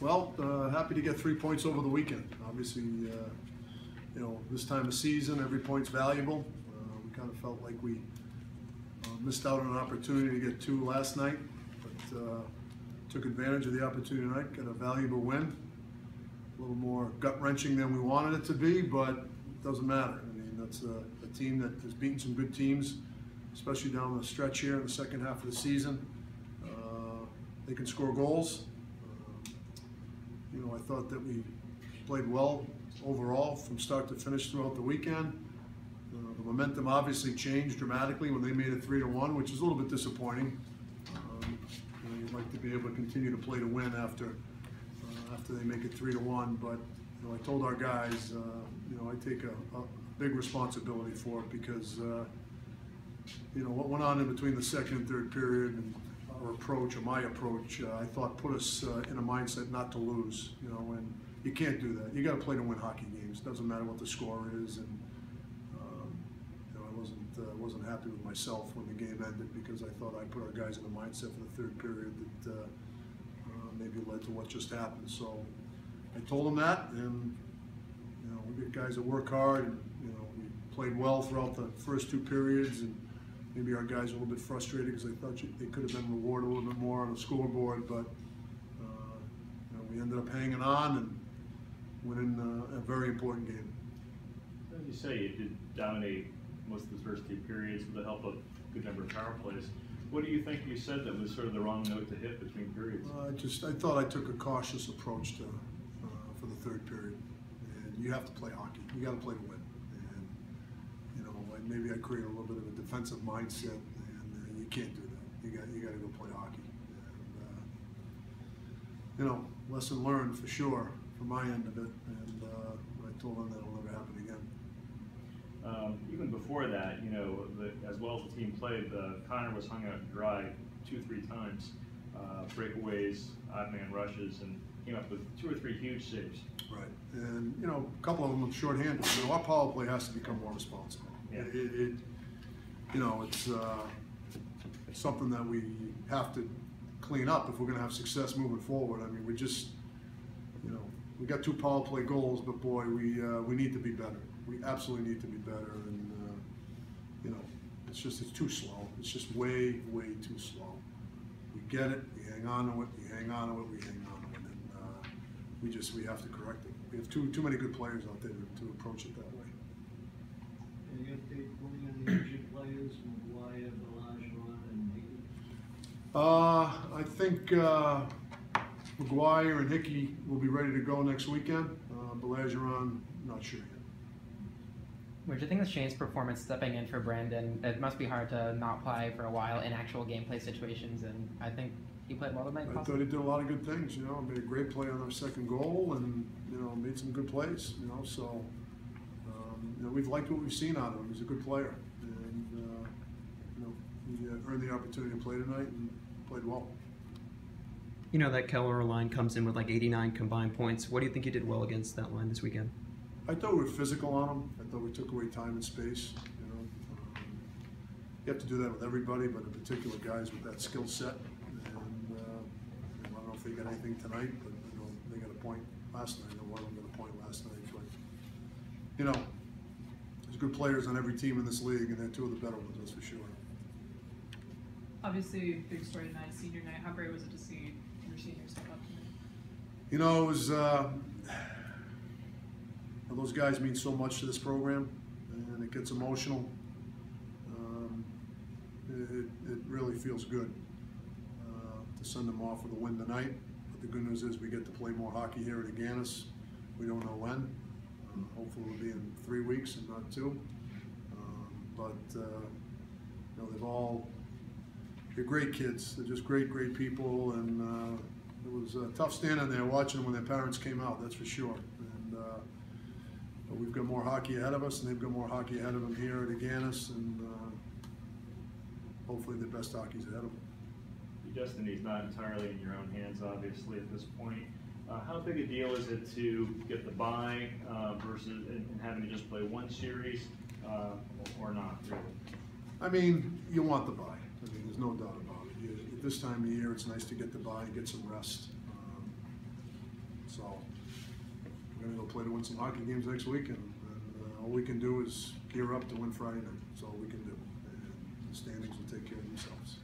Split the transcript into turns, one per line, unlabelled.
Well, happy to get 3 points over the weekend. Obviously, this time of season, every point's valuable. We kind of felt like we missed out on an opportunity to get 2 last night, but took advantage of the opportunity tonight, got a valuable win. A little more gut-wrenching than we wanted it to be, but it doesn't matter. I mean, that's a team that has beaten some good teams, especially down the stretch here in the second half of the season. They can score goals. I thought that we played well overall from start to finish throughout the weekend. The momentum obviously changed dramatically when they made it 3-1, which is a little bit disappointing. You'd like to be able to continue to play to win after they make it 3-1, but I told our guys, I take a big responsibility for it because what went on in between the second and third period and our approach, or my approach, I thought put us in a mindset not to lose. And you can't do that. You got to play to win hockey games. Doesn't matter what the score is. And I wasn't happy with myself when the game ended because I thought I put our guys in a mindset for the third period that maybe led to what just happened. So I told them that, and we get guys that work hard, and we played well throughout the first 2 periods, and maybe our guys are a little bit frustrated because they thought they could have been rewarded a little bit more on the scoreboard, but we ended up hanging on and winning a very important game.
As you say, you did dominate most of the first 2 periods with the help of a good number of power plays. What do you think you said that was sort of the wrong note to hit between periods?
I thought I took a cautious approach for the third period. And you have to play hockey. You got to play to win. And maybe I created a little bit of a defensive mindset, and you can't do that. You got to go play hockey. And lesson learned for sure from my end of it. And I told them that'll never happen again.
Even before that, as well as the team played, Connor was hung out dry 2-3 times, breakaways, odd man rushes, and came up with 2 or 3 huge saves.
Right, and a couple of them shorthanded. Our power play has to become more responsible.
Yeah.
It's something that we have to clean up if we're going to have success moving forward. I mean, we just, we got 2 power play goals, but boy, we need to be better. We absolutely need to be better, and it's too slow. It's just way too slow. We get it, we hang on to it, we hang on to it, we hang on to it, and we have to correct it. We have too many good players out there to approach it that way.
Any update on the injured players, Maguire, Bergeron, and Hickey?
I think Maguire and Hickey will be ready to go next weekend. Bergeron, not sure yet.
What do you think of Shane's performance stepping in for Brandon? It must be hard to not play for a while in actual gameplay situations, and I think he played well tonight.
I thought he did a lot of good things. Made a great play on our second goal, and made some good plays. So we've liked what we've seen out of him. He's a good player, and he earned the opportunity to play tonight and played well.
That Keller line comes in with like 89 combined points. What do you think you did well against that line this weekend?
I thought we were physical on them. I thought we took away time and space. You have to do that with everybody, but in particular guys with that skill set. And I don't know if they got anything tonight, but they got a point last night. One of them got a point last night. But there's good players on every team in this league, and they're 2 of the better ones, that's for sure.
Obviously, big story tonight, senior night. How great was it to see your seniors step up tonight?
It was. Those guys mean so much to this program, and it gets emotional. It really feels good to send them off with a win tonight. But the good news is we get to play more hockey here at Aganis. We don't know when. Hopefully it'll be in 3 weeks and not 2. They're great kids. They're just great people, and it was tough standing there watching them when their parents came out. That's for sure. But we've got more hockey ahead of us, and they've got more hockey ahead of them here at Aganis, and hopefully the best hockey's ahead of them.
Your destiny's not entirely in your own hands, obviously, at this point. How big a deal is it to get the bye versus and having to just play 1 series or not, really?
I mean, you want the bye. I mean, there's no doubt about it. At this time of year, it's nice to get the bye and get some rest. So we're gonna go play to win some hockey games next week, and all we can do is gear up to win Friday night. That's all we can do. And the standings will take care of themselves.